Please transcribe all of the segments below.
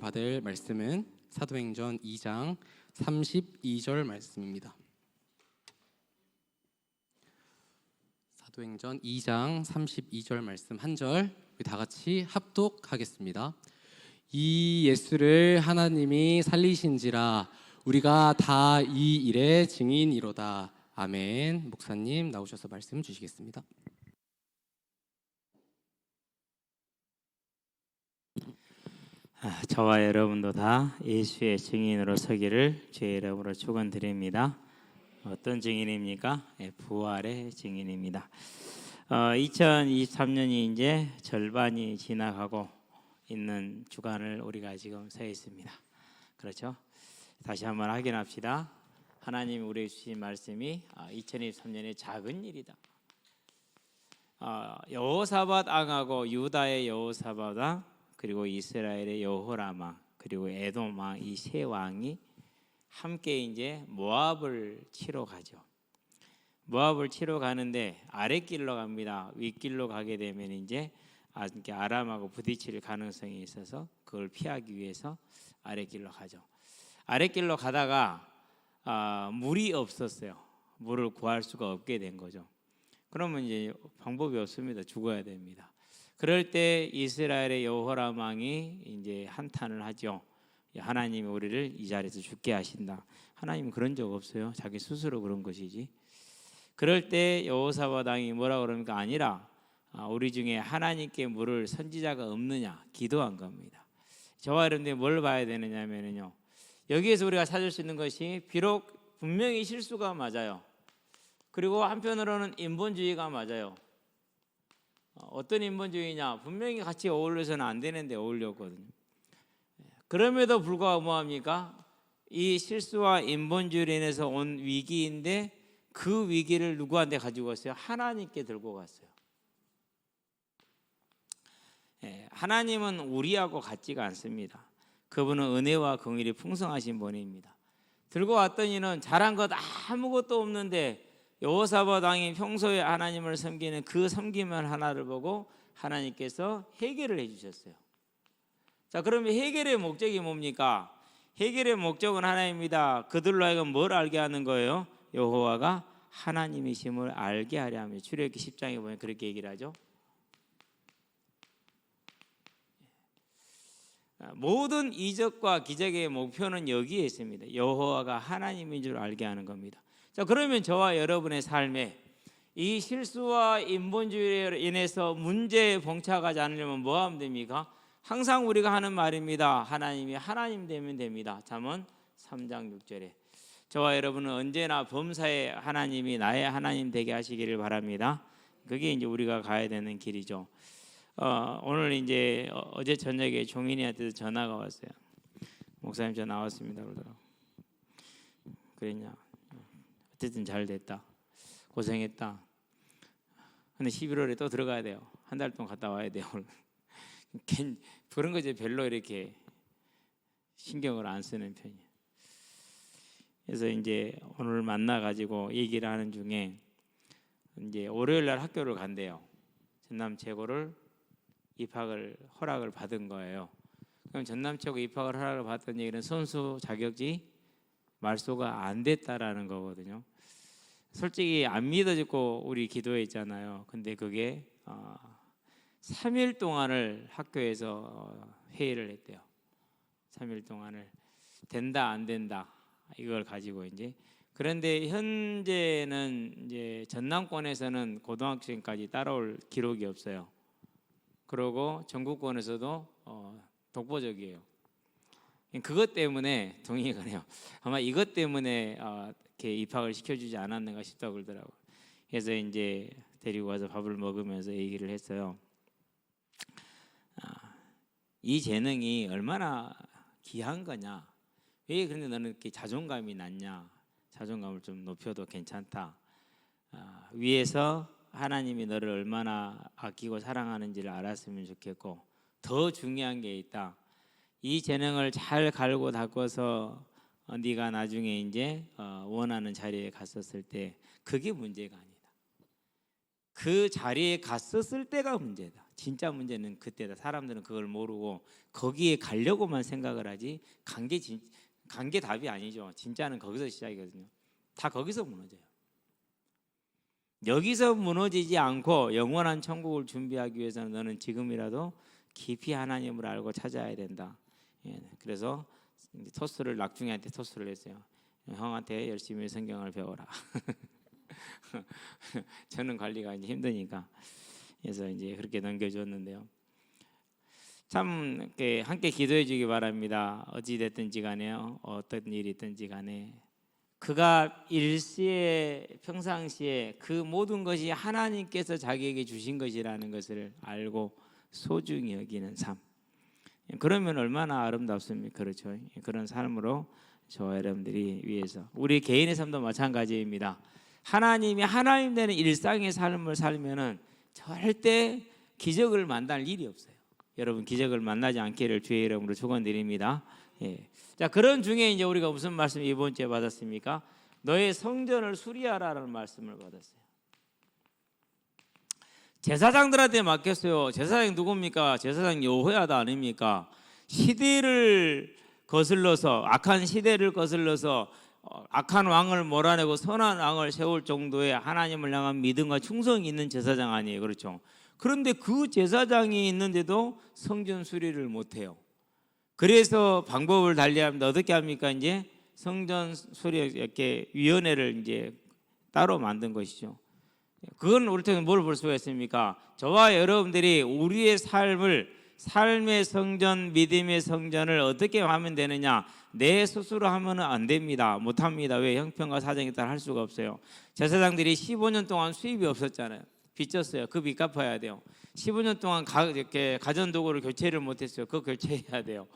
받을 말씀은 사도행전 2장 32절 말씀입니다. 사도행전 2장 32절 말씀 한 절 다 같이 합독하겠습니다. 이 예수를 하나님이 살리신지라 우리가 다 이 일의 증인이로다. 아멘. 목사님 나오셔서 말씀 주시겠습니다. 저와 여러분도 다 예수의 증인으로 서기를 주의 이름으로 축원드립니다. 어떤 증인입니까? 부활의 증인입니다. 2023년이 이제 절반이 지나가고 있는 주간을 우리가 지금 서 있습니다. 그렇죠? 다시 한번 확인합시다. 하나님이 우리에게 주신 말씀이 2023년의 작은 일이다. 여호사밧 왕하고 유다의 여호사밧 왕, 그리고 이스라엘의 여호람 왕, 그리고 에돔 왕, 이 세 왕이 함께 이제 모압을 치러 가죠. 모압을 치러 가는데 아랫길로 갑니다. 윗길로 가게 되면 이제 아람하고 부딪힐 가능성이 있어서 그걸 피하기 위해서 아랫길로 가죠. 아랫길로 가다가 물이 없었어요. 물을 구할 수가 없게 된 거죠. 그러면 이제 방법이 없습니다. 죽어야 됩니다. 그럴 때 이스라엘의 여호람 왕이 이제 한탄을 하죠. 하나님이 우리를 이 자리에서 죽게 하신다. 하나님은 그런 적 없어요. 자기 스스로 그런 것이지. 그럴 때 여호사밧 왕이 뭐라 그러니까 아니라 우리 중에 하나님께 물을 선지자가 없느냐 기도한 겁니다. 저와 여러분들이 뭘 봐야 되느냐면요. 여기에서 우리가 찾을 수 있는 것이 비록 분명히 실수가 맞아요. 그리고 한편으로는 인본주의가 맞아요. 어떤 인본주의냐? 분명히 같이 어울려서는 안 되는데 어울렸거든요. 그럼에도 불구하고 뭐합니까? 이 실수와 인본주의로 인해서 온 위기인데 그 위기를 누구한테 가지고 갔어요? 하나님께 들고 갔어요. 하나님은 우리하고 같지가 않습니다. 그분은 은혜와 긍휼이 풍성하신 분입니다. 들고 왔더니는 잘한 것 아무것도 없는데 여호사밧 왕이 평소에 하나님을 섬기는 그 섬김을 하나를 보고 하나님께서 해결을 해주셨어요. 자, 그러면 해결의 목적이 뭡니까? 해결의 목적은 하나입니다. 그들로 하여금 뭘 알게 하는 거예요? 여호와가 하나님이심을 알게 하려 하며 출애굽기 10장에 보면 그렇게 얘기를 하죠. 모든 이적과 기적의 목표는 여기에 있습니다. 여호와가 하나님인 줄 알게 하는 겁니다. 자, 그러면 저와 여러분의 삶에 이 실수와 인본주의로 인해서 문제에 봉착하지 않으려면 뭐 하면 됩니까? 항상 우리가 하는 말입니다. 하나님이 하나님 되면 됩니다. 잠언 3장 6절에 저와 여러분은 언제나 범사에 하나님이 나의 하나님 되게 하시기를 바랍니다. 그게 이제 우리가 가야 되는 길이죠. 오늘 이제 어제 저녁에 종인이한테 전화가 왔어요. 목사님 저 나왔습니다. 그러더라고. 그랬냐? 어쨌든 잘 됐다. 고생했다. 근데 11월에 또 들어가야 돼요. 한 달 동안 갔다 와야 돼요. 그런 거 이제 별로 이렇게 신경을 안 쓰는 편이에요. 그래서 이제 오늘 만나 가지고 얘기를 하는 중에 이제 월요일 날 학교를 간대요. 전남 최고를 입학을 허락을 받은 거예요. 그럼 전남 최고 입학을 허락을 받던 얘기는 선수 자격이 말소가 안 됐다라는 거거든요. 솔직히 안 믿어지고 우리 기도했잖아요. 근데 그게 3일 동안을 학교에서 회의를 했대요. 3일 동안을 된다 안 된다 이걸 가지고 이제 그런데 현재는 이제 전남권에서는 고등학생까지 따라올 기록이 없어요. 그리고 전국권에서도 독보적이에요. 그것 때문에 동의가 해요. 아마 이것 때문에 이렇게 입학을 시켜주지 않았는가 싶다고 그러더라고요. 그래서 이제 데리고 와서 밥을 먹으면서 얘기를 했어요. 이 재능이 얼마나 귀한 거냐? 왜 그런데 너는 이렇게 자존감이 낮냐? 자존감을 좀 높여도 괜찮다. 위에서 하나님이 너를 얼마나 아끼고 사랑하는지를 알았으면 좋겠고 더 중요한 게 있다. 이 재능을 잘 갈고 닦아서 네가 나중에 이제 원하는 자리에 갔었을 때 그게 문제가 아니다. 그 자리에 갔었을 때가 문제다. 진짜 문제는 그때다. 사람들은 그걸 모르고 거기에 가려고만 생각을 하지 간 게 답이 아니죠. 진짜는 거기서 시작이거든요. 다 거기서 무너져요. 여기서 무너지지 않고 영원한 천국을 준비하기 위해서는 너는 지금이라도 깊이 하나님을 알고 찾아야 된다. 예, 그래서 토스를 낙중이한테 토스를 했어요. 형한테 열심히 성경을 배워라. 저는 관리가 이제 힘드니까 그래서 이제 그렇게 넘겨줬는데요. 참 함께 기도해 주기 바랍니다. 어찌 됐든지 간에요. 어떤 일이 있든지 간에 그가 일시에 평상시에 그 모든 것이 하나님께서 자기에게 주신 것이라는 것을 알고 소중히 여기는 삶. 그러면 얼마나 아름답습니까? 그렇죠. 그런 삶으로 저와 여러분들이 위해서 우리 개인의 삶도 마찬가지입니다. 하나님이 하나님 되는 일상의 삶을 살면은 절대 기적을 만날 일이 없어요. 여러분 기적을 만나지 않기를 주의 이름으로 축원드립니다. 예. 자, 그런 중에 이제 우리가 무슨 말씀 이번 주에 받았습니까? 너의 성전을 수리하라는 말씀을 받았어요. 제사장들한테 맡겼어요. 제사장이 누굽니까? 제사장 여호야다 아닙니까? 시대를 거슬러서 악한 시대를 거슬러서 악한 왕을 몰아내고 선한 왕을 세울 정도의 하나님을 향한 믿음과 충성이 있는 제사장 아니에요. 그렇죠? 그런데 그 제사장이 있는데도 성전 수리를 못해요. 그래서 방법을 달리합니다. 어떻게 합니까? 이제 성전 수리 이렇게 위원회를 이제 따로 만든 것이죠. 그건 우리 통해 뭘 볼 수가 있습니까? 저와 여러분들이 우리의 삶의 성전, 믿음의 성전을 어떻게 하면 되느냐? 내 스스로 하면은 안 됩니다. 못 합니다. 왜? 형편과 사정에 따라 할 수가 없어요. 제사장들이 15년 동안 수입이 없었잖아요. 빚졌어요. 그 빚 갚아야 돼요. 15년 동안 이렇게 가전도구를 교체를 못했어요. 그거 교체해야 돼요.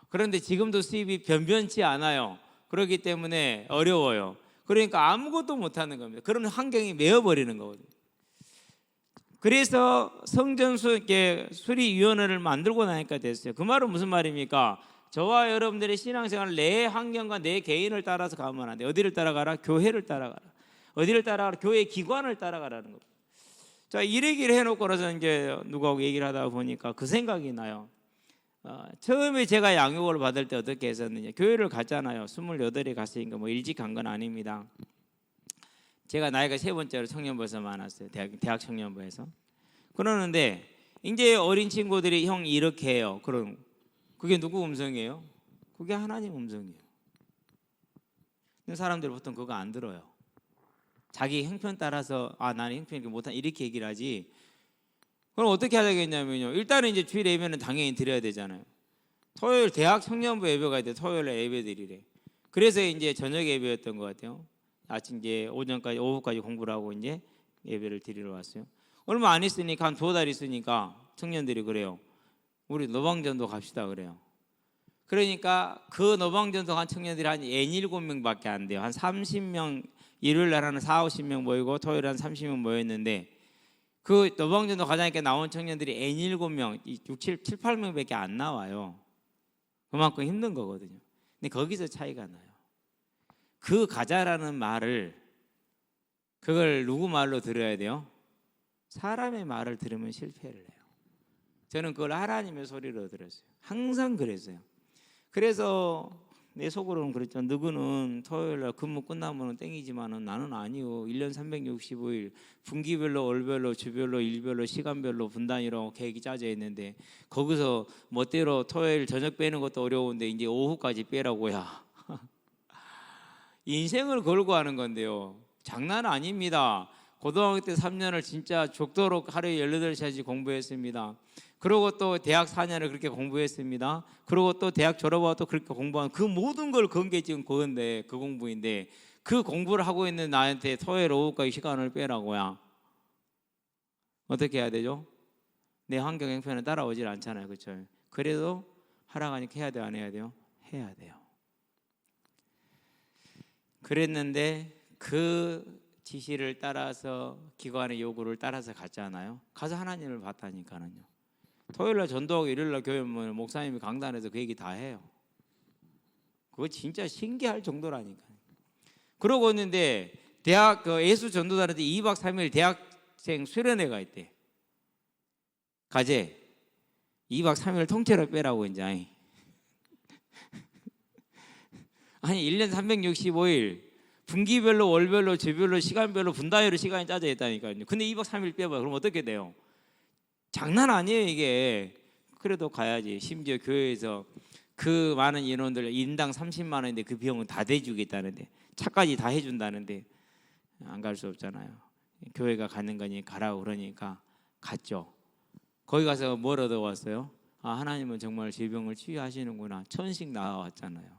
그런데 지금도 수입이 변변치 않아요. 그렇기 때문에 어려워요. 그러니까 아무것도 못하는 겁니다. 그런 환경이 메어버리는 거거든요. 그래서 성전 수리위원회를 만들고 나니까 됐어요. 그 말은 무슨 말입니까? 저와 여러분들의 신앙생활을 내 환경과 내 개인을 따라서 가면 안 돼. 어디를 따라가라? 교회를 따라가라. 어디를 따라가라? 교회 기관을 따라가라는 겁니다. 자, 이 얘기를 해놓고 나서 이제 누구하고 얘기를 하다 보니까 그 생각이 나요. 처음에 제가 양육을 받을 때 어떻게 했었느냐. 교회를 갔잖아요. 28에 갔으니까 뭐 일찍 간 건 아닙니다. 제가 나이가 세 번째로 청년부에서 만났어요. 대학 청년부에서. 그러는데 이제 어린 친구들이 형 이렇게 해요. 그럼 그게 누구 음성이에요? 그게 하나님 음성이에요. 근데 사람들 보통 그거 안 들어요. 자기 형편 따라서 나는 형편 이렇게 못한 이렇게 얘기를 하지. 그럼 어떻게 하자겠냐면요. 일단은 이제 주일 예배는 당연히 드려야 되잖아요. 토요일 대학 청년부 예배가 있대. 토요일에 예배 드리래. 그래서 이제 저녁 예배였던 것 같아요. 아침 이제 오전까지 오후까지 공부를 하고 이제 예배를 드리러 왔어요. 얼마 안 있으니까 한 2달 있으니까 청년들이 그래요. 우리 노방전도 갑시다 그래요. 그러니까 그 노방전도 간 청년들이 한 7명밖에 안 돼요. 한 30명 일요일 날 한 4, 50명 모이고 토요일 한 30명 모였는데 그 노방전도 가자니까 나온 청년들이 N7명, 6, 7, 8명밖에 안 나와요. 그만큼 힘든 거거든요. 근데 거기서 차이가 나요. 그 가자라는 말을 그걸 누구 말로 들어야 돼요? 사람의 말을 들으면 실패를 해요. 저는 그걸 하나님의 소리로 들었어요. 항상 그랬어요. 그래서 내 속으로는 그랬죠. 너희는 토요일날 근무 끝나면 땡이지만은 나는 아니요. 1년 365일 분기별로 월별로 주별로 일별로 시간별로 분단위로 계획이 짜져 있는데 거기서 멋대로 토요일 저녁 빼는 것도 어려운데 이제 오후까지 빼라고야. 인생을 걸고 하는 건데요. 장난 아닙니다. 고등학교 때 3년을 진짜 죽도록 하루에 18시간씩 공부했습니다. 그리고 또 대학 4년을 그렇게 공부했습니다. 그리고 또 대학 졸업하고 또 그렇게 공부한 그 모든 걸 건 게 지금 그건데 그 공부인데 그 공부를 하고 있는 나한테 토요일 오후까지 시간을 빼라고야. 어떻게 해야 되죠? 내 환경 형편은 따라오질 않잖아요. 그렇죠? 그래도 하라고 하니까 해야 돼요? 안 해야 돼요? 해야 돼요. 그랬는데 그 지시를 따라서 기관의 요구를 따라서 갔잖아요. 가서 하나님을 봤다니까는요. 토요일날 전도하고 일요일날 교회 오면 목사님이 강단에서 그 얘기 다 해요. 그거 진짜 신기할 정도라니까요. 그러고 있는데 대학 예수 전도단한테 2박 3일 대학생 수련회가 있대. 가재 2박 3일 통째로 빼라고 이제. 아니 1년 365일 분기별로 월별로 주별로 시간별로 분단위로 시간이 짜져 있다니까요. 근데 2박 3일 빼봐요. 그럼 어떻게 돼요? 장난 아니에요 이게. 그래도 가야지. 심지어 교회에서 그 많은 인원들 인당 30만 원인데 그 비용은 다 대주겠다는데 차까지 다 해준다는데 안 갈 수 없잖아요. 교회가 가는 거니 가라고 그러니까 갔죠. 거기 가서 뭘 얻어왔어요? 아, 하나님은 정말 질병을 치유하시는구나. 천씩 나와왔잖아요.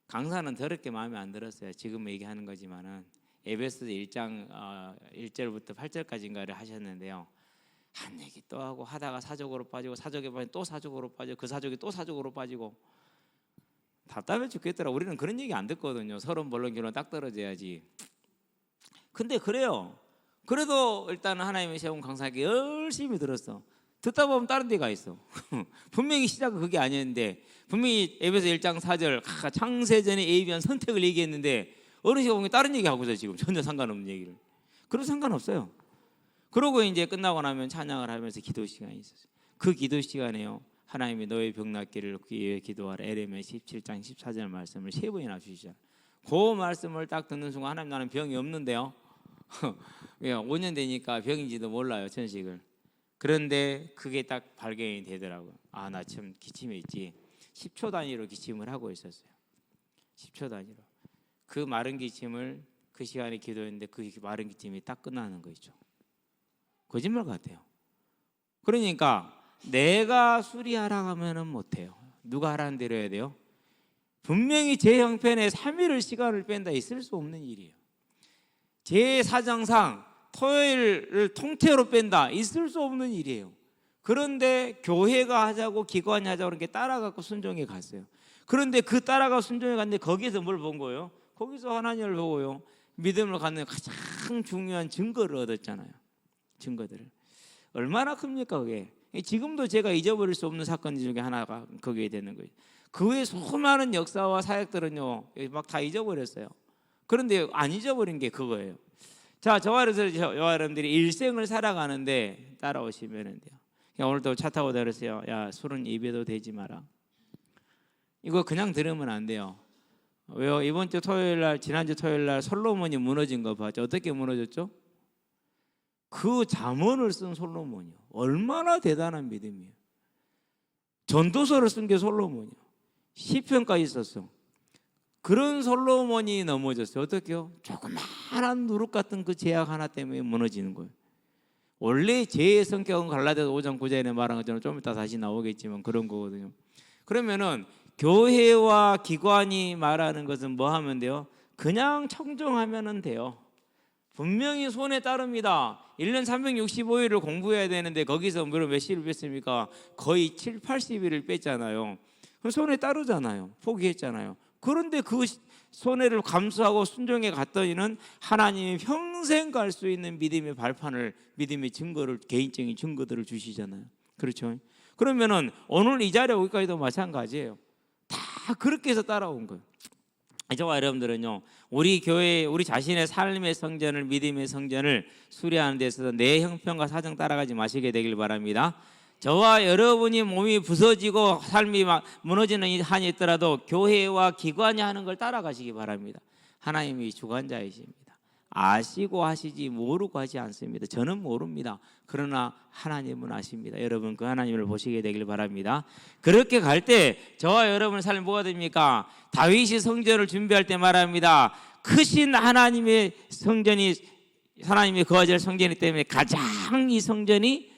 강사는 더럽게 마음에 안 들었어요. 지금 얘기하는 거지만은 에베소서 1장 1절부터 8절까지인가를 하셨는데요. 한 얘기 또 하고 하다가 사족으로 빠지고 사족에 빠지고 또 사족으로 빠지고 그 사족이 또 사족으로 빠지고 답답해 죽겠더라. 우리는 그런 얘기 안 듣거든요. 서로 물론 결론 딱 떨어져야지. 근데 그래요. 그래도 일단은 하나님이 세운 강사에게 열심히 들었어. 듣다 보면 다른 데가 있어. 분명히 시작은 그게 아니었는데 분명히 에베소 1장 4절 창세전에 A변 선택을 얘기했는데 어느 시간 보면 다른 얘기하고 있어요. 지금 전혀 상관없는 얘기를. 그래도 상관없어요. 그러고 이제 끝나고 나면 찬양을 하면서 기도 시간이 있었어요. 그 기도 시간에요. 하나님이 너의 병 낫기를 위해 기도하라. 에레미야 17장 14절 말씀을 3번이나 주시잖아요. 그 말씀을 딱 듣는 순간 하나님 나는 병이 없는데요. 5년 되니까 병인지도 몰라요. 천식을. 그런데 그게 딱 발견이 되더라고요. 아, 나 참 기침이 있지. 10초 단위로 기침을 하고 있었어요. 10초 단위로. 그 마른 기침을 그 시간에 기도했는데 그 마른 기침이 딱 끝나는 거 있죠. 거짓말 같아요. 그러니까 내가 수리하라 하면은 못해요. 누가 하라는 대로 해야 돼요? 분명히 제 형편에 3일을 시간을 뺀다 있을 수 없는 일이에요. 제 사정상 토요일을 통째로 뺀다 있을 수 없는 일이에요. 그런데 교회가 하자고 기관이 하자고 그런 게 따라가고 순종해 갔어요. 그런데 그 따라가 순종해 갔는데 거기서 뭘 본 거예요? 거기서 하나님을 보고요. 믿음을 갖는 가장 중요한 증거를 얻었잖아요. 증거들을. 얼마나 큽니까 그게. 지금도 제가 잊어버릴 수 없는 사건 중에 하나가 거기에 되는 거예요. 그 외에 수많은 역사와 사역들은요 막 다 잊어버렸어요. 그런데 안 잊어버린 게 그거예요. 자, 저와 여러분들이 일생을 살아가는데 따라오시면 돼요. 오늘도 차 타고 다녔어요. 야, 술은 입에도 대지 마라. 이거 그냥 들으면 안 돼요. 왜요? 이번 주 토요일 날, 지난주 토요일 날 솔로몬이 무너진 거 봤죠? 어떻게 무너졌죠? 그 잠언을 쓴 솔로몬이요. 얼마나 대단한 믿음이에요. 전도서를 쓴 게 솔로몬이요. 시편까지 썼어. 그런 솔로몬이 넘어졌어요. 어떻게요? 조그마한 누룩 같은 그 제약 하나 때문에 무너지는 거예요. 원래 죄의 성격은 갈라디아서 5장 9절에 말한 것처럼 좀 이따 다시 나오겠지만 그런 거거든요. 그러면은 교회와 기관이 말하는 것은 뭐 하면 돼요? 그냥 청정하면 돼요. 분명히 손에 따릅니다. 1년 365일을 공부해야 되는데 거기서 무려 몇 시를 뺐습니까? 거의 7, 80일을 뺐잖아요. 손에 따르잖아요. 포기했잖아요. 그런데 그 손해를 감수하고 순종해 갔더니는 하나님이 평생 갈 수 있는 믿음의 발판을, 믿음의 증거를, 개인적인 증거들을 주시잖아요. 그렇죠? 그러면은 오늘 이 자리에 오기까지도 마찬가지예요. 다 그렇게 해서 따라온 거예요. 저와 여러분들은요, 우리 교회, 우리 자신의 삶의 성전을, 믿음의 성전을 수리하는 데 있어서 내 형편과 사정 따라가지 마시게 되길 바랍니다. 저와 여러분이 몸이 부서지고 삶이 막 무너지는 한이 있더라도 교회와 기관이 하는 걸 따라가시기 바랍니다. 하나님이 주관자이십니다. 아시고 하시지 모르고 하지 않습니다. 저는 모릅니다. 그러나 하나님은 아십니다. 여러분 그 하나님을 보시게 되길 바랍니다. 그렇게 갈 때 저와 여러분의 삶이 뭐가 됩니까? 다윗이 성전을 준비할 때 말합니다. 크신 하나님의 성전이, 하나님이 거하실 성전이기 때문에 가장 이 성전이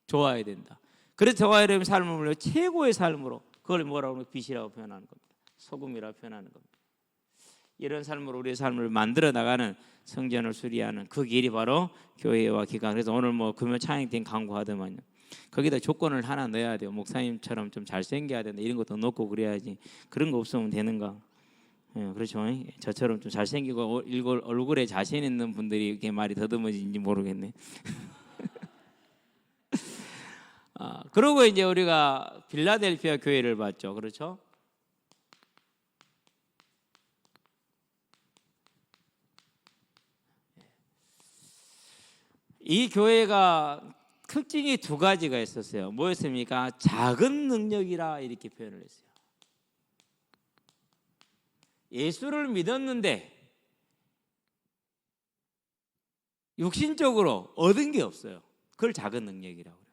좋아야 된다. 그래서 저와 여러분의 삶을 최고의 삶으로, 그걸 뭐라고 하면 빛이라고 표현하는 겁니다. 소금이라고 표현하는 겁니다. 이런 삶으로 우리의 삶을 만들어 나가는, 성전을 수리하는 그 길이 바로 교회와 기관. 그래서 오늘 뭐 금요 찬양팀 광고하더만요. 거기다 조건을 하나 넣어야 돼요. 목사님처럼 좀 잘생겨야 된다. 이런 것도 넣고 그래야지. 그런 거 없으면 되는가? 예, 그렇죠. 저처럼 좀 잘생기고 얼굴에 자신 있는 분들이 이렇게 말이 더듬어진지 모르겠네. 그리고 이제 우리가 필라델피아 교회를 봤죠. 그렇죠? 이 교회가 특징이 두 가지가 있었어요. 뭐였습니까? 작은 능력이라 이렇게 표현을 했어요. 예수를 믿었는데 육신적으로 얻은 게 없어요. 그걸 작은 능력이라고 그래요.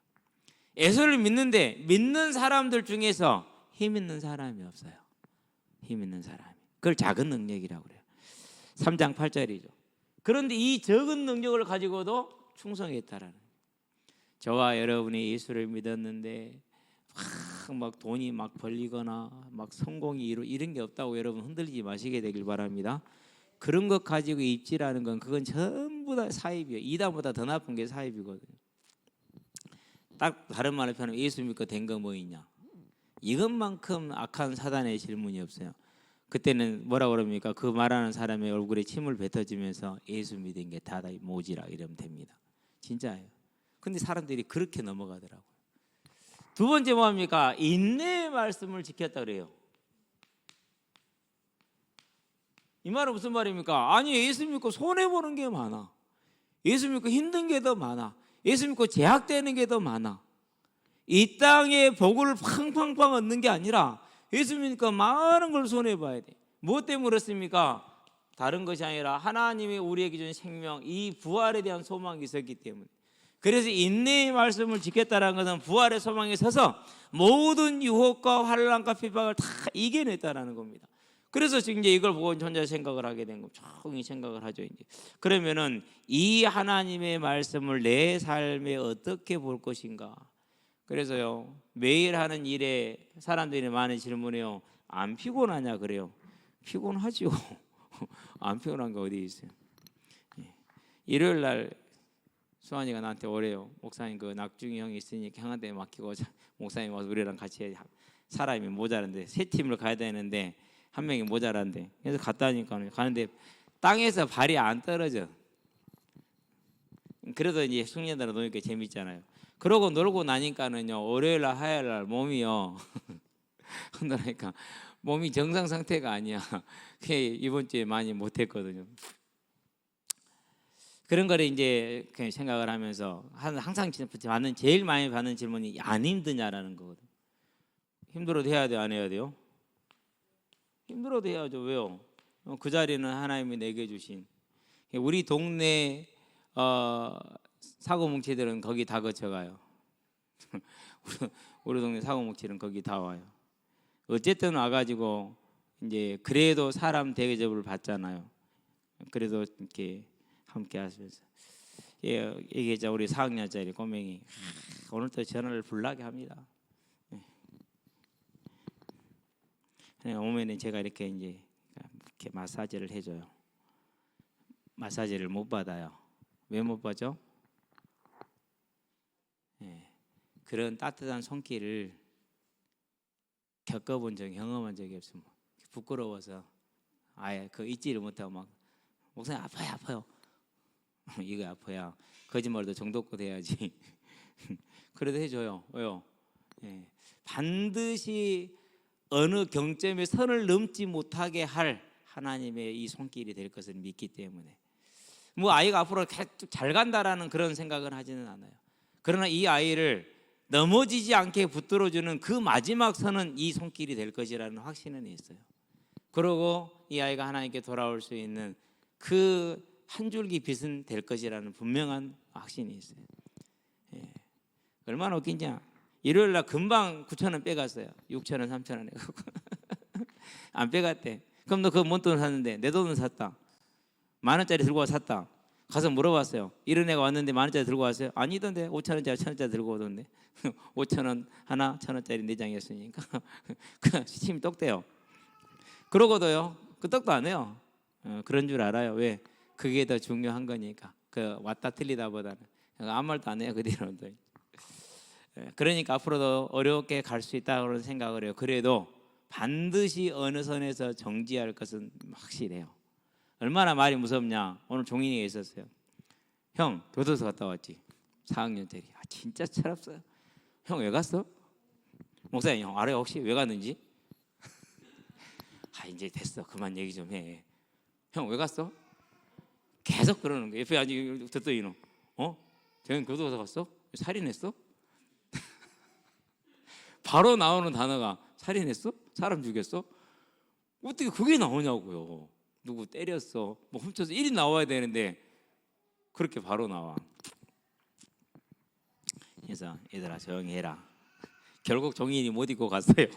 예수를 믿는데 믿는 사람들 중에서 힘 있는 사람이 없어요. 힘 있는 사람이. 그걸 작은 능력이라고 그래요. 3장 8절이죠. 그런데 이 적은 능력을 가지고도 충성했다라는 거예요. 저와 여러분이 예수를 믿었는데 막 돈이 막 벌리거나 막 성공이 이런 게 없다고 여러분 흔들리지 마시게 되길 바랍니다. 그런 것 가지고 입지라는 건 그건 전부 다 사입이에요. 이단보다 더 나쁜 게 사입이거든요. 딱 다른 말로 표현하면 예수 믿고 된 거 뭐 있냐? 이것만큼 악한 사단의 질문이 없어요. 그때는 뭐라 그럽니까? 그 말하는 사람의 얼굴에 침을 뱉어주면서 예수 믿은 게 다다 모지라 이러면 됩니다. 진짜예요. 근데 사람들이 그렇게 넘어가더라고요. 두 번째 뭐합니까? 인내의 말씀을 지켰다 그래요. 이 말은 무슨 말입니까? 아니 예수 믿고 손해보는 게 많아. 예수 믿고 힘든 게 더 많아. 예수 믿고 제약되는 게 더 많아. 이 땅에 복을 팡팡팡 얻는 게 아니라 예수 믿으니까 많은 걸 손해봐야 돼. 무엇 때문에 그렇습니까? 다른 것이 아니라 하나님이 우리에게 준 생명, 이 부활에 대한 소망이 있었기 때문에. 그래서 인내의 말씀을 지켰다는 것은 부활의 소망에 서서 모든 유혹과 환난과 핍박을 다 이겨냈다는 겁니다. 그래서 지금 이제 이걸 보고 혼자 생각을 하게 된 거죠. 조용히 생각을 하죠. 이제 그러면은 이 하나님의 말씀을 내 삶에 어떻게 볼 것인가? 그래서요 매일 하는 일에 사람들이 많은 질문해요. 안 피곤하냐 그래요. 피곤하죠. 안 피곤한 게 어디 있어요? 일요일 날 수환이가 나한테 오래요. 목사님 그 낙중이 형이 있으니까 형한테 맡기고 목사님 와서 우리랑 같이 사람이 모자란데 세 팀을 가야 되는데 한 명이 모자란데 그래서 갔다니까 가는데 땅에서 발이 안 떨어져. 그래도 이제 숙련대로 노니까 재밌잖아요. 그러고 놀고 나니까는요 월요일 날 화요일 날 몸이요 그러니까 몸이 정상 상태가 아니야. 그게 이번 주에 많이 못했거든요. 그런 거를 이제 그냥 생각을 하면서 항상 제일 많이 받는 질문이 안 힘드냐라는 거거든. 힘들어도 해야 돼요, 안 해야 돼요? 힘들어도 해야죠. 왜요? 그 자리는 하나님이 내게 주신. 우리 동네 사고뭉치들은 거기 다 거쳐가요. 우리 동네 사고뭉치는 거기 다 와요. 어쨌든 와가지고 이제 그래도 사람 대접을 받잖아요. 그래도 이렇게 함께 하시면서 이게 자 우리 4학년짜리 꼬맹이 오늘도 전화를 불나게 합니다. 오면은 제가 이렇게 이제 이렇게 마사지를 해줘요. 마사지를 못 받아요. 왜 못 받죠? 그런 따뜻한 손길을 겪어본 적이 경험한 적이 없습니다. 부끄러워서 아예 그 잊지를 못하고 막 목사님 아파요. 이거 아파야 거짓말도 정도껏 해야지. 그래도 해줘요. 왜요? 반드시 어느 경점에 선을 넘지 못하게 할 하나님의 이 손길이 될 것을 믿기 때문에 뭐 아이가 앞으로 계속 잘 간다라는 그런 생각은 하지는 않아요. 그러나 이 아이를 넘어지지 않게 붙들어주는 그 마지막 선은 이 손길이 될 것이라는 확신은 있어요. 그러고 이 아이가 하나님께 돌아올 수 있는 그 한 줄기 빛은 될 것이라는 분명한 확신이 있어요. 얼마나 웃긴지 일요일 날 금방 9,000원 빼갔어요. 6,000원, 3,000원 해갖고 안 빼갔대. 그럼 너 그거 뭔 돈을 샀는데? 내 돈은 샀다. 10,000원짜리 들고 와서 샀다. 가서 물어봤어요. 이런 애가 왔는데 10,000원짜리 들고 왔어요? 아니던데 5,000원짜리 1,000원짜리 들고 오던데 5,000원 하나 1,000원짜리 4장이었으니까 그 힘이 똑대요. 그러고도요 그 떡도 안 해요. 그런 줄 알아요. 왜? 그게 더 중요한 거니까. 그 왔다 틀리다 보다는 아무 말도 안 해요. 그대로도. 그러니까 앞으로도 어렵게 갈 수 있다고 생각을 해요. 그래도 반드시 어느 선에서 정지할 것은 확실해요. 얼마나 말이 무섭냐. 오늘 종인이가 있었어요. 형 교도소 갔다 왔지. 4학년짜리. 진짜 철없어요. 형 왜 갔어? 목사님 형 알아요 혹시 왜 갔는지? 이제 됐어. 그만 얘기 좀 해. 형 왜 갔어? 계속 그러는 거예요. 옆에 아직 듣더니 형 교도소 갔어? 살인했어? 바로 나오는 단어가 살인했어? 사람 죽였어? 어떻게 그게 나오냐고요. 누구 때렸어? 뭐 훔쳐서 일이 나와야 되는데 그렇게 바로 나와. 그래서 얘들아 조용히 해라. 결국 종이인이 못 입고 갔어요.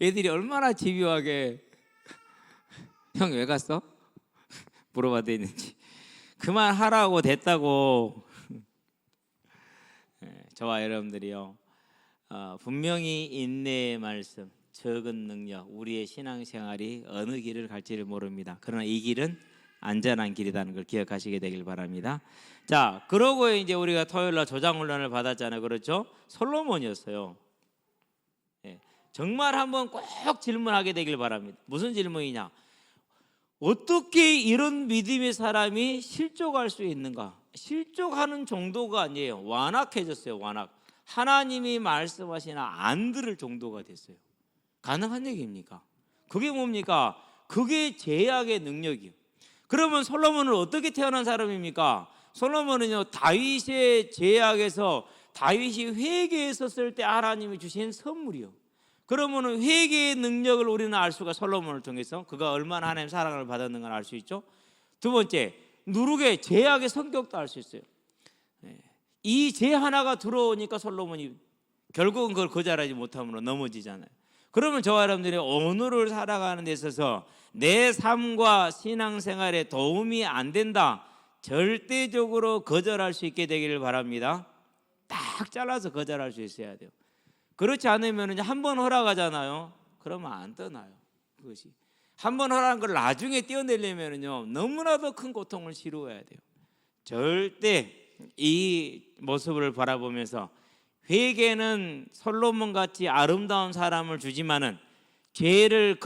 애들이 얼마나 집요하게 형 왜 갔어? 물어봤더니 그만하라고 됐다고. 저와 여러분들이요, 분명히 인내의 말씀, 적은 능력, 우리의 신앙생활이 어느 길을 갈지를 모릅니다. 그러나 이 길은 안전한 길이라는 걸 기억하시게 되길 바랍니다. 자, 그러고 이제 우리가 토요일날 조장훈련을 받았잖아요. 그렇죠? 솔로몬이었어요. 정말 한번 꼭 질문하게 되길 바랍니다. 무슨 질문이냐? 어떻게 이런 믿음의 사람이 실족할 수 있는가? 실족하는 정도가 아니에요. 완악해졌어요. 완악. 하나님이 말씀하시나 안 들을 정도가 됐어요. 가능한 얘기입니까? 그게 뭡니까? 그게 제약의 능력이에요. 그러면 솔로몬은 어떻게 태어난 사람입니까? 솔로몬은요, 다윗의 제약에서 다윗이 회개했었을 때 하나님이 주신 선물이요. 그러면 회개의 능력을 우리는 알 수가, 솔로몬을 통해서 그가 얼마나 하나님의 사랑을 받았는가를 알 수 있죠. 두 번째, 누룩의 제약의 성격도 알 수 있어요. 이 죄 하나가 들어오니까 솔로몬이 결국은 그걸 거절하지 못함으로 넘어지잖아요. 그러면 저와 여러분들이 오늘을 살아가는 데 있어서 내 삶과 신앙생활에 도움이 안 된다, 절대적으로 거절할 수 있게 되기를 바랍니다. 딱 잘라서 거절할 수 있어야 돼요. 그렇지 않으면 한 번 허락하잖아요. 그러면 안 떠나요. 그것이 한 번 허락한 걸 나중에 떼어내려면요, 너무나도 큰 고통을 치루어야 돼요. 절대 이 모습을 바라보면서 회개는 솔로몬 같이 아름다운 사람을 주지만은 죄를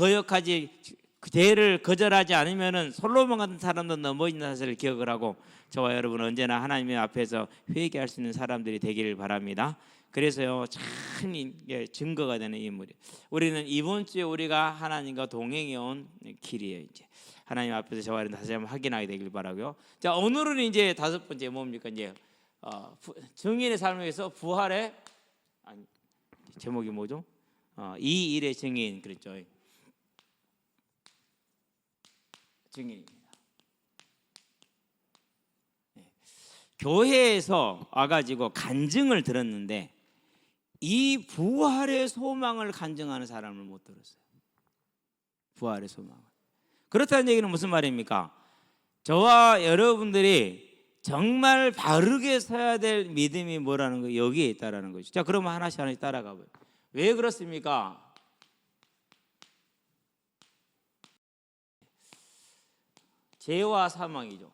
거절하지 않으면은 솔로몬 같은 사람도 넘어진다는 사실을 기억을 하고, 저와 여러분 언제나 하나님의 앞에서 회개할 수 있는 사람들이 되기를 바랍니다. 그래서요, 참 증거가 되는 인물이에요. 우리는 이번 주에 우리가 하나님과 동행해 온 길이에요. 이제 하나님 앞에서 저와 여러분 다시 한번 확인하게 되길 바라고요. 자, 오늘은 이제 다섯 번째 뭡니까? 이제 증인의 삶에서 부활의, 제목이 뭐죠? 이 일의 증인, 그랬죠. 증인입니다. 교회에서 와가지고 간증을 들었는데 이 부활의 소망을 간증하는 사람을 못 들었어요. 부활의 소망. 그렇다는 얘기는 무슨 말입니까? 저와 여러분들이 정말 바르게 서야 될 믿음이 뭐라는 거, 여기에 있다라는 거죠. 자, 그러면 하나씩 따라가 봐요. 왜 그렇습니까? 죄와 사망이죠.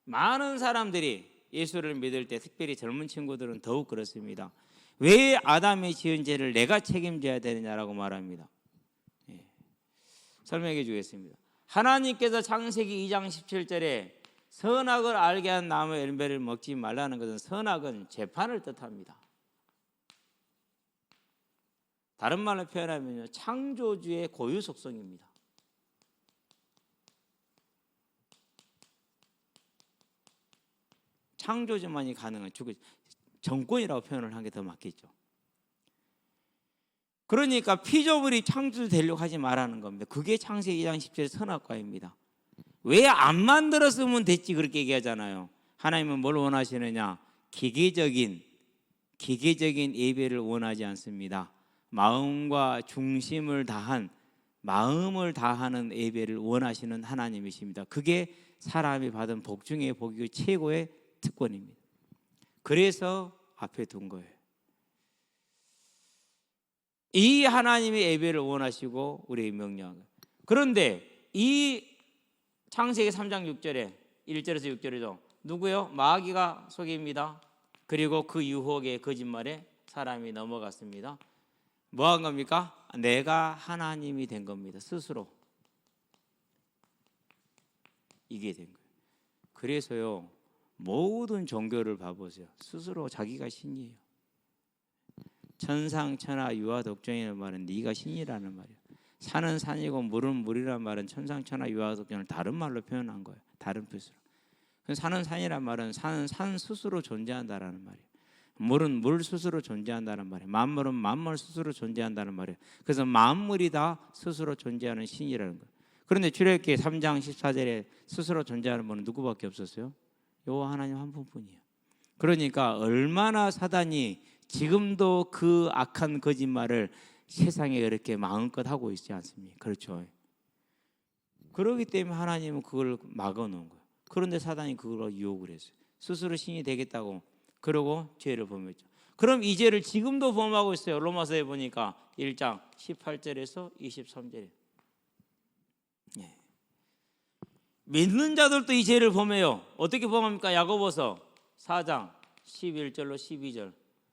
많은 사람들이 예수를 믿을 때, 특별히 젊은 친구들은 더욱 그렇습니다. 왜 아담이 지은 죄를 내가 책임져야 되느냐라고 말합니다. 설명해 주겠습니다. 하나님께서 창세기 2장 17절에 선악을 알게 한 나무 열매를 먹지 말라는 것은, 선악은 재판을 뜻합니다. 다른 말로 표현하면 창조주의 고유 속성입니다. 창조주만이 가능한 정권이라고 표현을 한 게 더 맞겠죠. 그러니까 피조물이 창조되려고 하지 말라는 겁니다. 그게 창세기 2장 10절 선악과입니다. 왜 안 만들었으면 됐지 그렇게 얘기하잖아요. 하나님은 뭘 원하시느냐? 기계적인 예배를 원하지 않습니다. 마음과 중심을 다한, 마음을 다하는 예배를 원하시는 하나님이십니다. 그게 사람이 받은 복 중에 복이고 최고의 특권입니다. 그래서 앞에 둔 거예요. 이 하나님의 예배를 원하시고 우리의 명령. 그런데 이 창세기 3장 6절에 1절에서 6절에도 누구요? 마귀가 속입니다. 그리고 그 유혹의 거짓말에 사람이 넘어갔습니다. 뭐 한 겁니까? 내가 하나님이 된 겁니다. 스스로. 이게 된 거예요. 그래서요, 모든 종교를 봐보세요. 스스로 자기가 신이에요. 천상천하 유아 독존이라는 말은 네가 신이라는 말이에요. 산은 산이고 물은 물이라는 말은 천상천하 유아 독존을 다른 말로 표현한 거예요. 다른 뜻으로. 산은 산이란 말은 산은 산 스스로 존재한다라는 말이에요. 물은 물 스스로 존재한다는 말이에요. 만물은 만물 스스로 존재한다는 말이에요. 그래서 만물이 다 스스로 존재하는 신이라는 거예요. 그런데 출애굽기 3장 14절에 스스로 존재하는 분은 누구밖에 없었어요? 여호와 하나님 한 분뿐이에요. 그러니까 얼마나 사단이 지금도 그 악한 거짓말을 세상에 이렇게 마음껏 하고 있지 않습니까? 그렇죠. 그렇기 때문에 하나님은 그걸 막아놓은 거예요. 그런데 사단이 그걸 유혹을 했어요. 스스로 신이 되겠다고 그러고 죄를 범했죠. 그럼 이 죄를 지금도 범하고 있어요. 로마서에 보니까 1장 18절에서 23절에 믿는 자들도 이 죄를 범해요. 어떻게 범합니까? 야고보서 4장 11절로 12절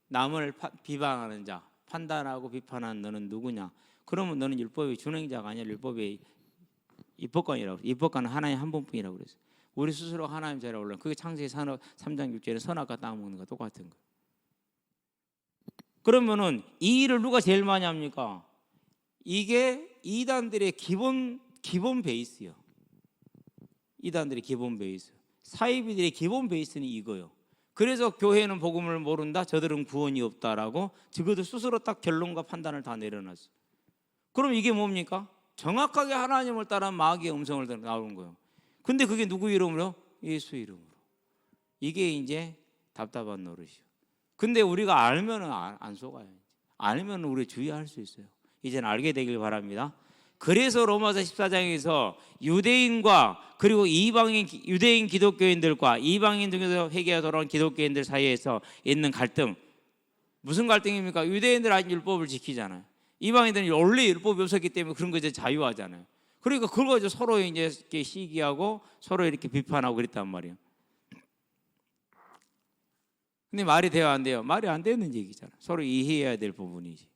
남을 비방하는 자, 판단하고 비판하는 너는 누구냐? 그러면 너는 율법의 준행자가 아니라 율법의 입법관이라고. 입법관은 하나님 한 분뿐이라고 그랬어요. 우리 스스로 하나님 자리에 올라. 그게 창세기 3장 6절에 선악과 따먹는 거 똑같은 거. 그러면은 이 일을 누가 제일 많이 합니까? 이게 이단들의 기본 베이스요. 이단들의 기본 베이스. 사이비들의 기본 베이스는 이거요. 그래서 교회는 복음을 모른다. 저들은 구원이 없다라고 저들 스스로 딱 결론과 판단을 다 내려놨어요. 그럼 이게 뭡니까? 정확하게 하나님을 따라 마귀의 음성을 나오는 거예요. 근데 그게 누구 이름으로? 예수 이름으로. 이게 이제 답답한 노릇이요. 근데 우리가 알면은 안 속아요. 알면 우리 주의할 수 있어요. 이제는 알게 되길 바랍니다. 그래서 로마서 14장에서 유대인과 그리고 이방인 유대인 기독교인들과 이방인 중에서 회개가 돌아온 기독교인들 사이에서 있는 갈등. 무슨 갈등입니까? 유대인들 아직 율법을 지키잖아요. 이방인들은 원래 율법이 없었기 때문에 그런 거 이제 자유하잖아요. 그러니까 그걸 가지고 서로 이제 이렇게 시기하고 서로 이렇게 비판하고 그랬단 말이에요. 근데 말이 돼요, 안 돼요? 말이 안 되는 얘기잖아요. 서로 이해해야 될 부분이지.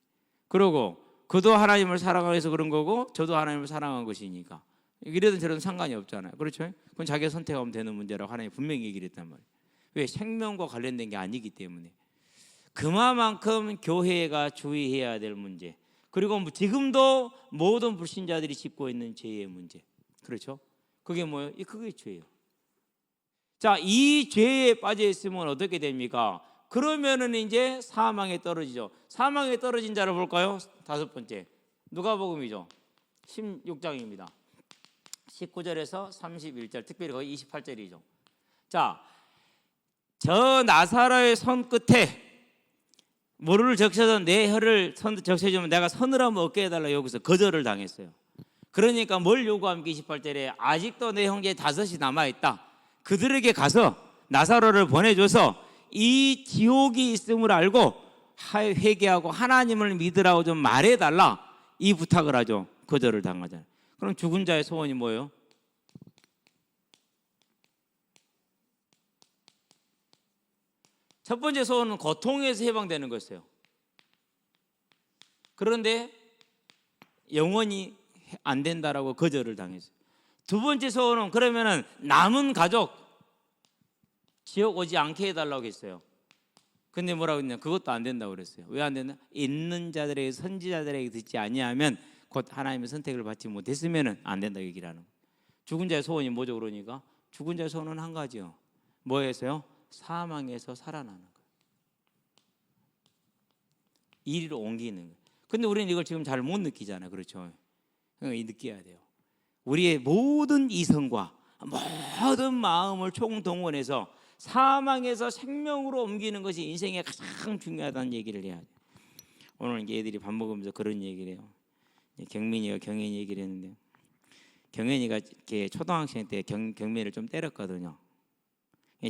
그리고 그도 하나님을 사랑해서 그런 거고 저도 하나님을 사랑한 것이니까 이래든 저래든 상관이 없잖아요. 그렇죠? 그건 자기가 선택하면 되는 문제라고 하나님 분명히 얘기를 했단 말이에요. 왜? 생명과 관련된 게 아니기 때문에. 그만큼 교회가 주의해야 될 문제. 그리고 지금도 모든 불신자들이 짚고 있는 죄의 문제. 그렇죠? 그게 뭐예요? 그게 죄예요. 자, 이 죄에 빠져 있으면 어떻게 됩니까? 그러면은 이제 사망에 떨어지죠. 사망에 떨어진 자를 볼까요? 5번째. 누가복음이죠. 16장입니다. 19절에서 31절, 특별히 거의 28절이죠. 자, 저 나사로의 손끝에 물을 적셔서 내 혀를 적셔주면 내가 서늘함을 얻게 해달라 여기서 거절을 당했어요. 그러니까 뭘 요구합니까? 28절에 아직도 내 형제 5이 남아있다. 그들에게 가서 나사로를 보내줘서 이 지옥이 있음을 알고 회개하고 하나님을 믿으라고 좀 말해달라 이 부탁을 하죠. 거절을 당하잖아요. 그럼 죽은 자의 소원이 뭐예요? 첫 번째 소원은 고통에서 해방되는 거였어요. 그런데 영원히 안 된다라고 거절을 당했어요. 두 번째 소원은 그러면은 남은 가족 지옥 오지 않게 해달라고 했어요. 근데 뭐라고 했냐? 그것도 안 된다고 그랬어요. 왜 안 된다? 있는 자들에게 선지자들에게 듣지 아니하면 곧 하나님의 선택을 받지 못했으면 안 된다 얘기를 하는 거예요. 죽은 자의 소원이 뭐죠? 그러니까 죽은 자의 소원은 한 가지요. 뭐였어요? 사망에서 살아나는 거예요. 이리로 옮기는 거예요. 근데 우리는 이걸 지금 잘 못 느끼잖아요. 그렇죠? 그러니까 느껴야 돼요. 우리의 모든 이성과 모든 마음을 총동원해서 사망에서 생명으로 옮기는 것이 인생에 가장 중요하다는 얘기를 해야 돼요. 오늘 애들이 밥 먹으면서 그런 얘기를 해요. 경민이가 경현이 얘기를 했는데 경현이가 초등학생 때 경민이를 좀 때렸거든요.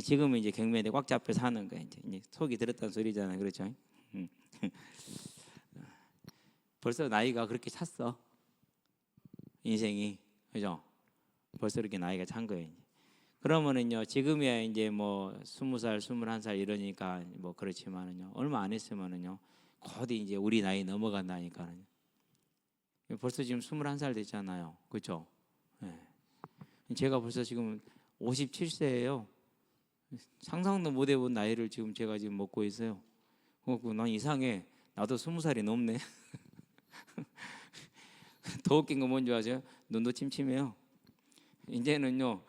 지금은 이제 경민이 꽉 잡혀 사는 거예요. 이제 속이 들었다는 소리잖아요. 그렇죠? 벌써 나이가 그렇게 찼어. 인생이. 그죠? 벌써 이렇게 나이가 찬 거예요. 그러면은요, 지금이야 이제 뭐 20살, 21살 이러니까 뭐 그렇지만은요, 얼마 안 했으면은요, 곧 이제 우리 나이 넘어간다니까요. 벌써 지금 21살 됐잖아요. 그렇죠? 네. 제가 벌써 지금 57세예요. 상상도 못 해본 나이를 지금 제가 지금 먹고 있어요. 난 이상해. 나도 20살이 넘네. 더 웃긴 건 뭔지 아세요? 눈도 침침해요. 이제는요,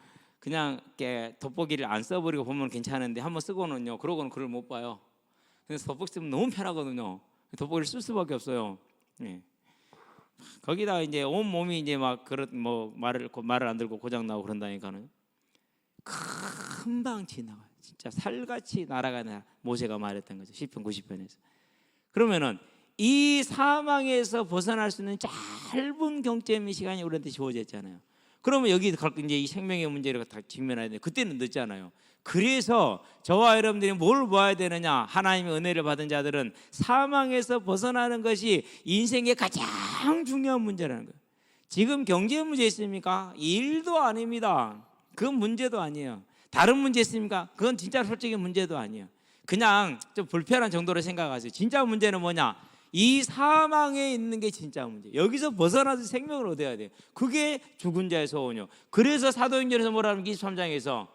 그냥 이렇게 돋보기를 안 써버리고 보면 괜찮은데 한번 쓰고는요, 그러고는 글을 못 봐요. 그래서 돋보기 쓰면 너무 편하거든요. 돋보기를 쓸 수밖에 없어요. 예. 거기다 이제 온 몸이 이제 막 그런 뭐 말을 안 들고 고장 나고 그런다니까는 금방 지나가요. 진짜 살같이 날아가는 모세가 말했던 거죠. 시편 90편에서. 그러면은 이 사망에서 벗어날 수 있는 짧은 경점의 시간이 우리한테 주어졌잖아요. 그러면 여기 이제 이 생명의 문제를 다 직면해야 돼. 그때는 늦잖아요. 그래서 저와 여러분들이 뭘 봐야 되느냐? 하나님의 은혜를 받은 자들은 사망에서 벗어나는 것이 인생의 가장 중요한 문제라는 거예요. 지금 경제 문제 있습니까? 일도 아닙니다. 그건 문제도 아니에요. 다른 문제 있습니까? 그건 진짜 솔직히 문제도 아니에요. 그냥 좀 불편한 정도로 생각하세요. 진짜 문제는 뭐냐? 이 사망에 있는 게 진짜 문제. 여기서 벗어나서 생명을 얻어야 돼요. 그게 죽은 자의 소원이요. 그래서 사도행전에서 뭐라는 23장에서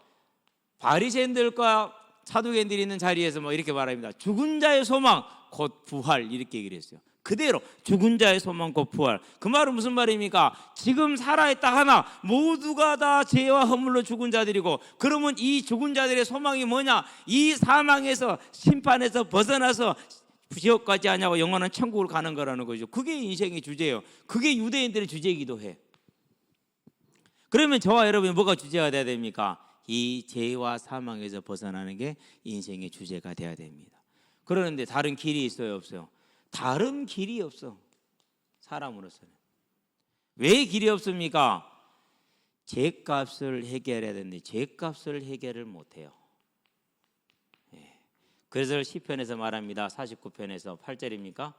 바리새인들과 사두개인들이 있는 자리에서 뭐 이렇게 말합니다. 죽은 자의 소망 곧 부활, 이렇게 얘기를 했어요. 그대로 죽은 자의 소망 곧 부활. 그 말은 무슨 말입니까? 지금 살아있다 하나 모두가 다 죄와 허물로 죽은 자들이고, 그러면 이 죽은 자들의 소망이 뭐냐? 이 사망에서 심판에서 벗어나서 지옥 가지 않냐고 영원한 천국을 가는 거라는 거죠. 그게 인생의 주제예요. 그게 유대인들의 주제이기도 해. 그러면 저와 여러분이 뭐가 주제가 돼야 됩니까? 이 죄와 사망에서 벗어나는 게 인생의 주제가 돼야 됩니다. 그러는데 다른 길이 있어요, 없어요? 다른 길이 없어. 사람으로서는. 왜 길이 없습니까? 죄값을 해결해야 되는데 죄값을 해결을 못해요. 그래서 시편에서 말합니다. 49편에서 8절입니까?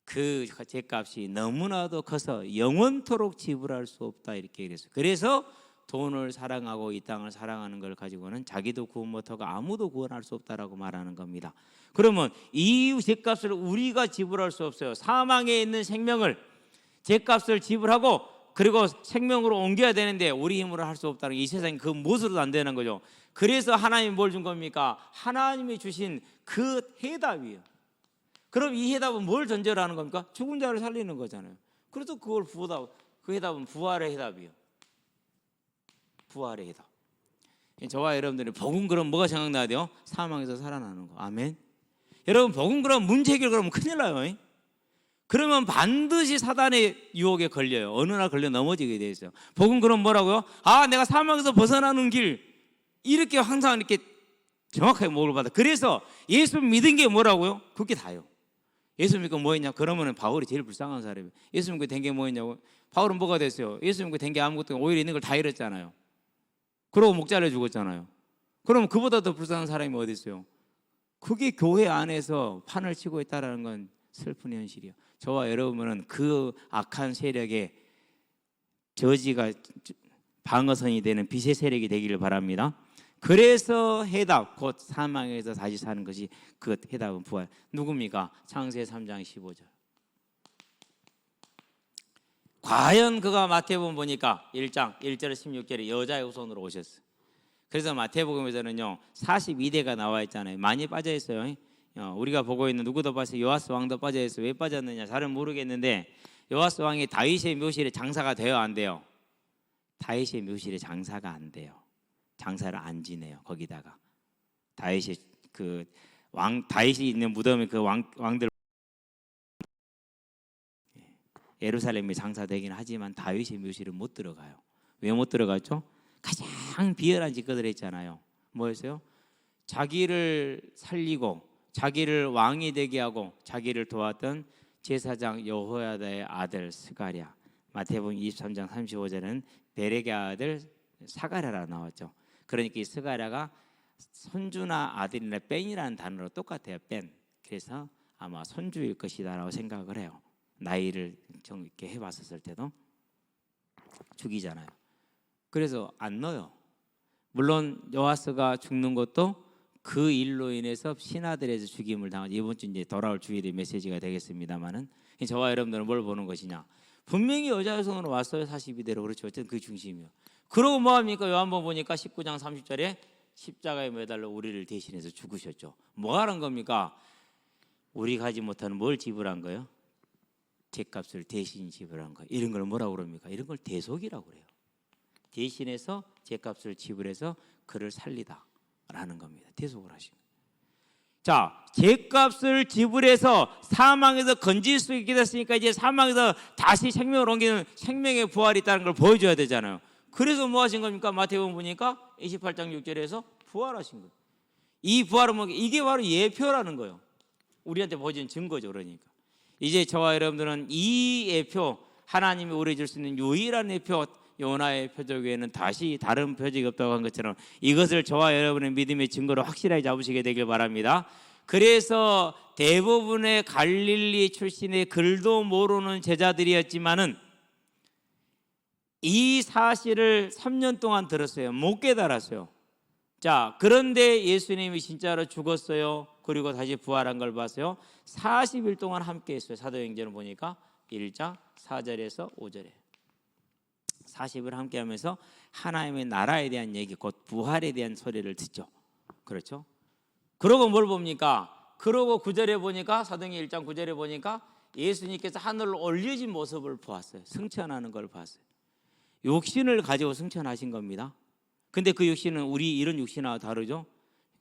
그 죄값이 너무나도 커서 영원토록 지불할 수 없다, 이렇게 얘기했어요. 그래서 돈을 사랑하고 이 땅을 사랑하는 걸 가지고는 자기도 구원 못하고 아무도 구원할 수 없다라고 말하는 겁니다. 그러면 이 죄값을 우리가 지불할 수 없어요. 사망에 있는 생명을 죄값을 지불하고 그리고 생명으로 옮겨야 되는데 우리 힘으로 할 수 없다는, 이 세상에 그 무엇으로도 안 되는 거죠. 그래서 하나님이 뭘 준 겁니까? 하나님이 주신 그 해답이에요. 그럼 이 해답은 뭘 전제로 하는 겁니까? 죽은 자를 살리는 거잖아요. 그래서 그걸 그 해답은 부활의 해답이에요. 부활의 해답. 저와 여러분들이 복음 그럼 뭐가 생각나야 돼요? 사망에서 살아나는 거. 아멘. 여러분 복음 그럼 문제 해결 그러면 큰일 나요. 그러면 반드시 사단의 유혹에 걸려요. 어느 날 걸려 넘어지게 돼 있어요. 복음 그럼 뭐라고요? 아, 내가 사망에서 벗어나는 길, 이렇게 항상 이렇게 정확하게 목을 받아. 그래서 예수 믿은 게 뭐라고요? 그게 다요. 예수 믿고 뭐 했냐? 그러면 바울이 제일 불쌍한 사람이에요. 예수 믿고 된 게 뭐 했냐고? 바울은 뭐가 됐어요? 예수 믿고 된 게 아무것도 없고 오히려 있는 걸 다 잃었잖아요. 그러고 목 잘려 죽었잖아요. 그럼 그보다 더 불쌍한 사람이 어디 있어요? 그게 교회 안에서 판을 치고 있다는 건 슬픈 현실이에요. 저와 여러분은 그 악한 세력의 저지가 방어선이 되는 빛의 세력이 되기를 바랍니다. 그래서 해답, 곧 사망에서 다시 사는 것이 그 해답은 부활. 누굽니까? 창세기 3장 15절. 과연 그가 마태복음 보니까 1장 1절 16절에 여자의 후손으로 오셨어요. 그래서 마태복음에서는요 42대가 나와 있잖아요. 많이 빠져 있어요. 우리가 보고 있는 누구도 봤어요. 요아스 왕도 빠져 있어요. 왜 빠졌느냐 잘은 모르겠는데, 요아스 왕이 다윗의 묘실에 장사가 돼요, 안 돼요? 다윗의 묘실에 장사가 안 돼요. 장사를 안 지내요. 거기다가 다윗이 다윗이 있는 무덤에 그 왕들 예루살렘에 장사되긴 하지만 다윗의 묘실은 못 들어가요. 왜 못 들어갔죠? 가장 비열한 짓거리를 했잖아요. 뭐였어요? 자기를 살리고 자기를 왕이 되게 하고 자기를 도왔던 제사장 여호야다의 아들 스가랴. 마태복음 23장 35절에는 베렉의 아들 사가랴라 나왔죠. 그러니까 이 스가랴가 손주나 아들이나 뺀이라는 단어로 똑같아요. 뺀. 그래서 아마 손주일 것이다라고 생각을 해요. 나이를 좀 이렇게 해봤었을 때도 죽이잖아요. 그래서 안 넣어요. 물론 요아스가 죽는 것도 그 일로 인해서 신하들에서 죽임을 당하죠. 이번 주 이제 돌아올 주일의 메시지가 되겠습니다만은, 저와 여러분들은 뭘 보는 것이냐? 분명히 여자의 손으로 왔어요. 42대로. 그렇죠. 어쨌든 그 중심이요. 그러고 뭐합니까? 요한복음 보니까 19장 30절에 십자가에 매달려 우리를 대신해서 죽으셨죠. 뭐 하는 겁니까? 우리가 하지 못하는 뭘 지불한 거예요? 죄값을 대신 지불한 거. 이런 걸 뭐라고 그럽니까? 이런 걸 대속이라고 그래요. 대신해서 죄값을 지불해서 그를 살리다라는 겁니다. 대속을 하신 거예요. 자, 죄값을 지불해서 사망에서 건질 수 있게 됐으니까 이제 사망에서 다시 생명을 옮기는 생명의 부활이 있다는 걸 보여줘야 되잖아요. 그래서 뭐 하신 겁니까? 마태복음 보니까 28장 6절에서 부활하신 거예요. 이 부활은 뭐 이게 바로 예표라는 거예요. 우리한테 보여준 증거죠. 그러니까 이제 저와 여러분들은 이 예표, 하나님이 우리에게 줄 수 있는 유일한 예표, 요나의 표적 외에는 다시 다른 표적이 없다고 한 것처럼 이것을 저와 여러분의 믿음의 증거로 확실하게 잡으시게 되길 바랍니다. 그래서 대부분의 갈릴리 출신의 글도 모르는 제자들이었지만은 이 사실을 3년 동안 들었어요. 못 깨달았어요. 자, 그런데 예수님이 진짜로 죽었어요. 그리고 다시 부활한 걸 봤어요. 40일 동안 함께 했어요. 사도행전을 보니까 1장 4절에서 5절에 40일 함께 하면서 하나님의 나라에 대한 얘기, 곧 부활에 대한 소리를 듣죠. 그렇죠? 그러고 뭘 봅니까? 그러고 9절에 보니까, 사도행전 1장 9절에 보니까 예수님께서 하늘로 올려진 모습을 보았어요. 승천하는 걸 봤어요. 육신을 가지고 승천하신 겁니다. 근데 그 육신은 우리 이런 육신하고 다르죠?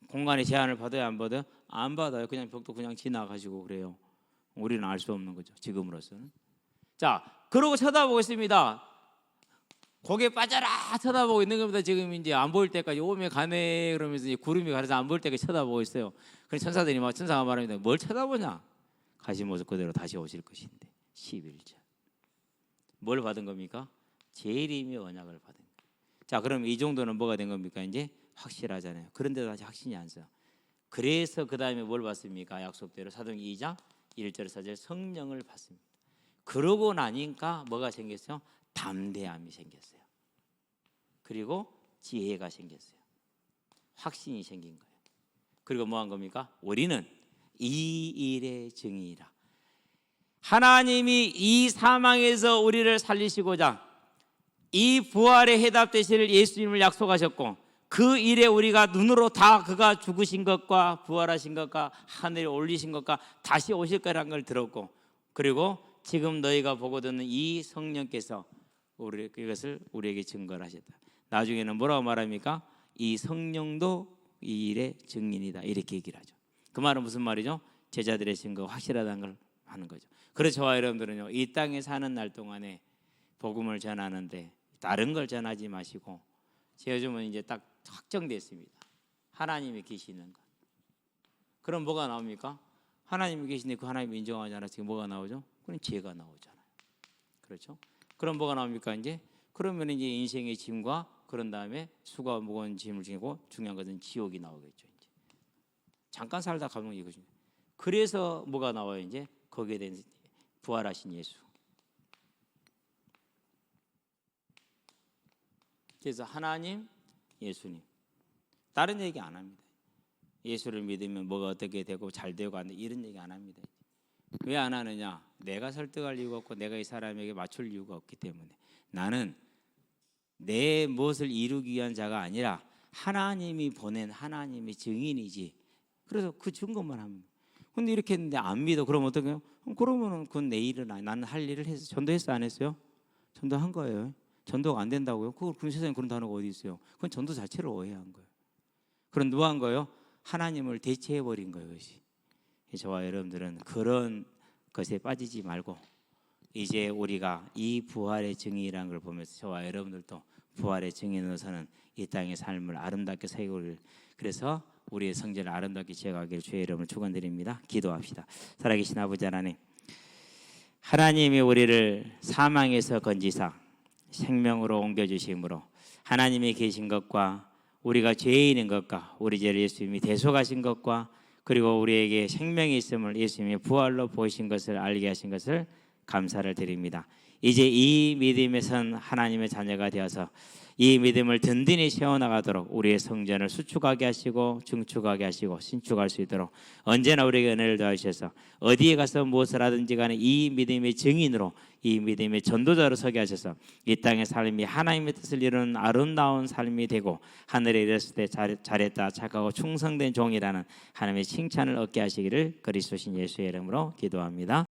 공간의 제한을 받아요, 안 받아요? 안 받아요. 그냥 벽도 그냥 지나가시고 그래요. 우리는 알 수 없는 거죠, 지금으로서는. 자, 그러고 쳐다보고 있습니다. 고개 빠져라 쳐다보고 있는 겁니다. 지금 이제 안 보일 때까지 오면 가네 그러면서 이제 구름이 가려서 안 보일 때까지 쳐다보고 있어요. 그래서 천사들이 막 천사가 말합니다. 뭘 쳐다보냐? 가신 모습 그대로 다시 오실 것인데. 11절. 뭘 받은 겁니까? 재림의 언약을 받은 거예요. 자, 그럼 이 정도는 뭐가 된 겁니까? 이제 확실하잖아요. 그런데도 아직 확신이 안 써요. 그래서 그 다음에 뭘 받습니까? 약속대로 사도행전 2장 1절 4절 성령을 받습니다. 그러고 나니까 뭐가 생겼어요? 담대함이 생겼어요. 그리고 지혜가 생겼어요. 확신이 생긴 거예요. 그리고 뭐 한 겁니까? 우리는 이 일의 증인이라. 하나님이 이 사망에서 우리를 살리시고자 이 부활의 해답 되시를 예수님을 약속하셨고, 그 일에 우리가 눈으로 다 그가 죽으신 것과 부활하신 것과 하늘에 올리신 것과 다시 오실 거라는 걸 들었고, 그리고 지금 너희가 보고 듣는 이 성령께서 이것을 우리에게 증거를 하셨다. 나중에는 뭐라고 말합니까? 이 성령도 이 일의 증인이다, 이렇게 얘기를 하죠. 그 말은 무슨 말이죠? 제자들의 증거가 확실하다는 걸 하는 거죠. 그래서 저와 여러분들은요, 이 땅에 사는 날 동안에 복음을 전하는데 다른 걸 전하지 마시고, 요즘은 이제 딱 확정됐습니다. 하나님이 계시는 것. 그럼 뭐가 나옵니까? 하나님이 계신데 그 하나님 인정하지 않았으니까 뭐가 나오죠? 그럼 죄가 나오잖아요. 그렇죠? 그럼 뭐가 나옵니까? 이제 그러면 이제 인생의 짐과 그런 다음에 수가 무거운 짐을 지고 중요한 것은 지옥이 나오겠죠. 이제 잠깐 살다 가면 이거죠. 그래서 뭐가 나와요? 이제 거기에 대한 부활하신 예수. 그래서 하나님, 예수님. 다른 얘기 안 합니다. 예수를 믿으면 뭐가 어떻게 되고 잘 되고 안 돼, 이런 얘기 안 합니다. 왜 안 하느냐? 내가 설득할 이유가 없고 내가 이 사람에게 맞출 이유가 없기 때문에. 나는 내 무엇을 이루기 위한 자가 아니라 하나님이 보낸 하나님의 증인이지. 그래서 그 증거만 합니다. 근데 이렇게 했는데 안 믿어. 그러면 어떻게 해요? 그러면은 그건 내 일은 아니. 나는 할 일을 해서 전도했어, 안 했어요? 전도한 거예요. 전도가 안 된다고요? 그 세상에 그런 단어가 어디 있어요? 그건 전도 자체를 오해한 거예요. 그럼 누가 한 거예요? 하나님을 대체해 버린 거예요. 그것이. 저와 여러분들은 그런 것에 빠지지 말고 이제 우리가 이 부활의 증인이라는 걸 보면서 저와 여러분들도 부활의 증인으로서는 이 땅의 삶을 아름답게 살기를, 그래서 우리의 성전을 아름답게 지어가기를 주의 이름으로 축원드립니다. 기도합시다. 살아계신 아버지 하나님, 하나님이 우리를 사망에서 건지사 생명으로 옮겨주심으로 하나님이 계신 것과 우리가 죄인인 것과 우리 죄를 예수님이 대속하신 것과 그리고 우리에게 생명이 있음을 예수님이 부활로 보이신 것을 알게 하신 것을 감사를 드립니다. 이제 이 믿음에 선 하나님의 자녀가 되어서 이 믿음을 든든히 세워나가도록 우리의 성전을 수축하게 하시고 증축하게 하시고 신축할 수 있도록 언제나 우리에게 은혜를 더하셔서 어디에 가서 무엇을 하든지 간에 이 믿음의 증인으로, 이 믿음의 전도자로 서게 하셔서 이 땅의 삶이 하나님의 뜻을 이루는 아름다운 삶이 되고 하늘에 이르렀을 때 잘했다 착하고 충성된 종이라는 하나님의 칭찬을 얻게 하시기를 그리스도신 예수의 이름으로 기도합니다.